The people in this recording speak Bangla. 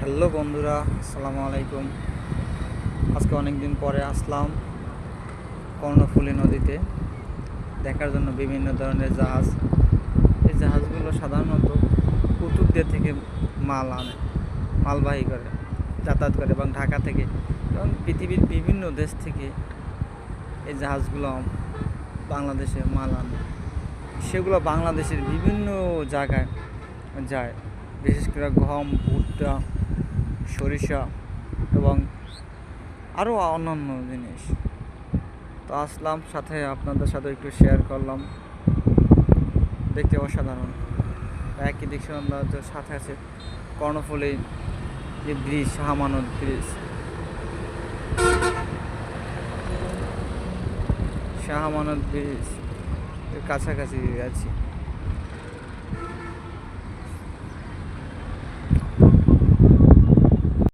হ্যালো বন্ধুরা, আসসালামু আলাইকুম। আজকে অনেক দিন পরে আসলাম কর্ণফুলী নদীতে দেখার জন্য বিভিন্ন ধরনের জাহাজ। এই জাহাজগুলো সাধারণত কুতুবদিয়া থেকে মাল আনে, মালবাহী করে যাতায়াত করে, এবং ঢাকা থেকে এবং পৃথিবীর বিভিন্ন দেশ থেকে এই জাহাজগুলো বাংলাদেশে মাল আনে। সেগুলো বাংলাদেশের বিভিন্ন জায়গায় যায়, বিশেষ করে গম, ভুট্টা, সরিষা এবং আরও অন্যান্য জিনিস। তো আসলাম, সাথে আপনাদের সাথে একটু শেয়ার করলাম। দেখতে অসাধারণ। একই দিক সৌন্দর্য, সাথে আছে কর্ণফুলী যে bridge, Shahamanat bridge, Shahamanat bridge এর কাছাকাছি আছি।